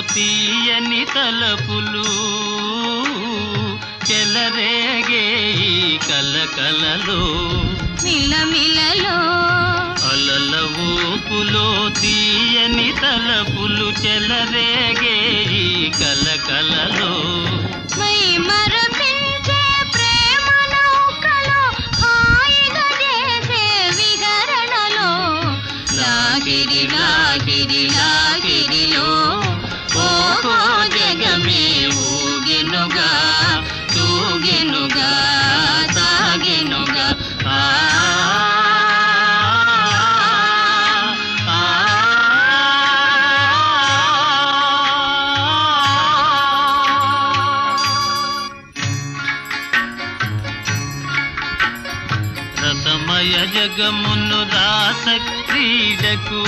తీయని తలపులు చెలరేగే ఈ కలకలలో మిలమిలలో అలల ఊపులో తీయని తలపులు చెలరేగే ఈ కలకలలో మై మరపించే ప్రేమ నౌకలో హాయిగా చేసే విహరణలో లాగిరి లాగిరి లాగిరిలో ఓహో జగమే ఊగెనుగా తూగెనుగా సాగెనుగా రసమయ జగమును రాస క్రీడకు